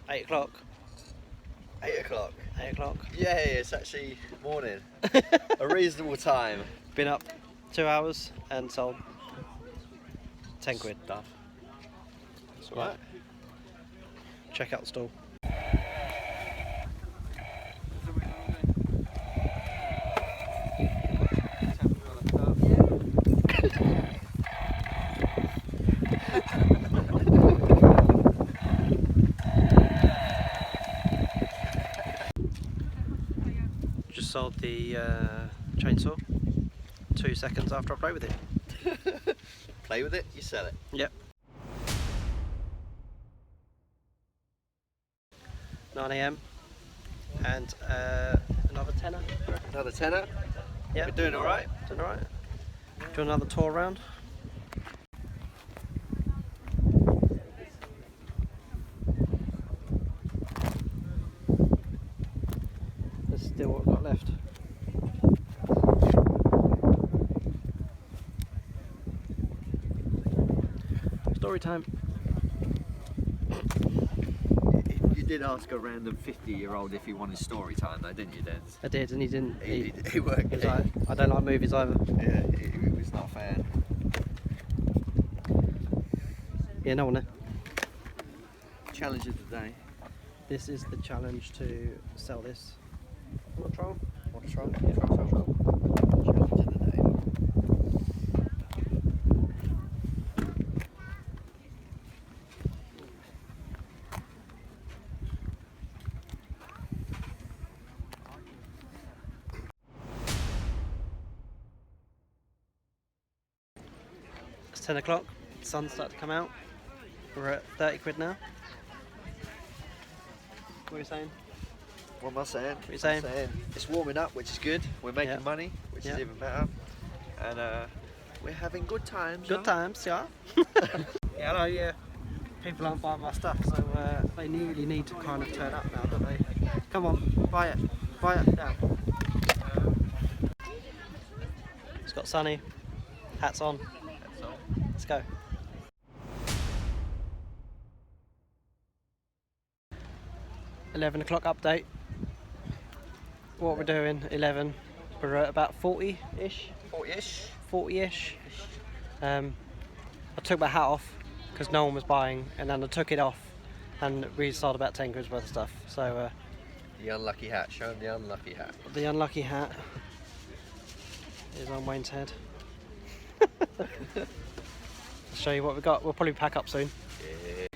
8 o'clock. 8 o'clock. 8 o'clock. Yeah, it's actually morning. A reasonable time. Been up 2 hours and sold 10 quid. Stuff. That's alright. Check out the stall. Just sold the chainsaw 2 seconds after I played with it. Play with it, you sell it. Yep. 9 AM and another tenner. Another tenner. Yeah. We're doing alright. Doing alright. Do another tour around. There's still what we've got left. Story time. You did ask a random 50-year-old if he wanted story time though, didn't you, Dad? I did, and he didn't. He worked. He was like, I don't like movies either. Yeah, he was not a fan. Yeah, no one there. Challenge of the day. This is the challenge to sell this. Want to try? Want to try? Yeah, try. Challenge of the day. It's 10 o'clock. The sun's starting to come out. We're at 30 quid now. What are you saying? What am I saying? What are you saying? I'm saying it's warming up, which is good. We're making Yeah. money, which Yeah. is even better. And we're having good times. Good times, yeah. Yeah, I know, yeah. People aren't buying my stuff, so they really need to kind of turn up now, don't they? Come on, buy it. Buy it now. It's got sunny. Hats on. That's all. Let's go. $11 update. What we're doing, 11. We're at about 40-ish. 40-ish. 40-ish. I took my hat off because no one was buying, and then I took it off and we sold about 10 quid's worth of stuff. So The unlucky hat. Show him the unlucky hat. the unlucky hat is on Wayne's head. I'll show you what we got. We'll probably pack up soon. Yeah.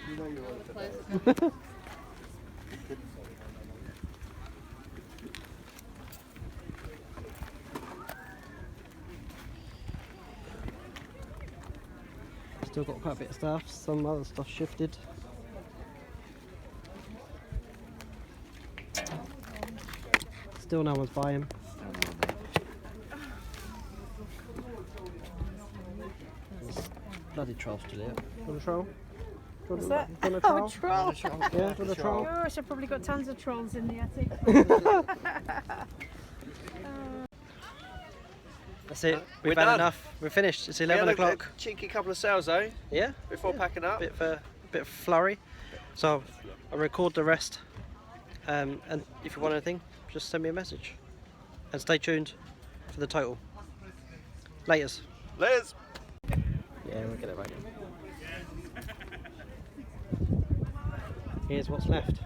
Still got quite a bit of stuff. Some other stuff shifted. Still no one's buying. Bloody troll still here. Want a troll? What's that? Want a Oh, troll? troll. Yeah, want a troll? Gosh, I've probably got tons of trolls in the attic. That's it. We're We've had done. enough. We're finished. It's We 11 had a o'clock. cheeky couple of sales though Yeah. before packing up. Bit of flurry. So I'll record the rest. And if you want anything, just send me a message. And stay tuned for the total. Laters. Liz. Yeah, we'll get it right. Here's what's left.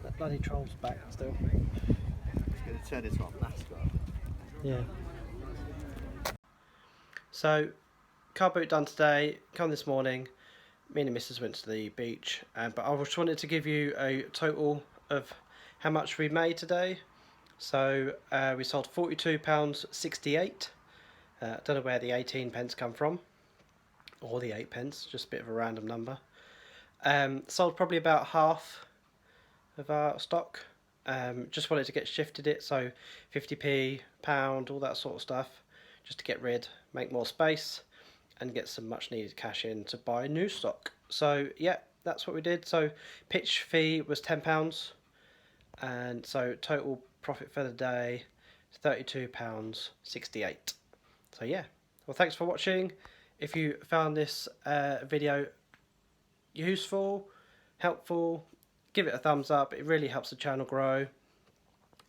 That bloody troll's back still. It's going to turn into a mascot. Yeah. So, Carboot done today, come this morning. Me and the missus went to the beach, but I just wanted to give you a total of how much we made today. So, we sold £42.68. I don't know where the 18 pence come from, or the 8 pence, just a bit of a random number. Sold probably about half of our stock. Just wanted to get shifted it, so 50p, pound, all that sort of stuff, just to get rid, make more space. and get some much needed cash in to buy new stock. So yeah, that's what we did. So pitch fee was £10, and so total profit for the day £32.68. So yeah, well, thanks for watching. If you found this video useful, helpful, give it a thumbs up. It really helps the channel grow.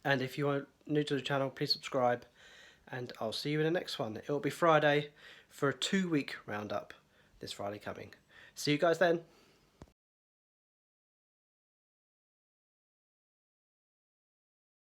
And if you are new to the channel, please subscribe, and I'll see you in the next one. It will be Friday for a 2-week roundup this Friday coming. See you guys then.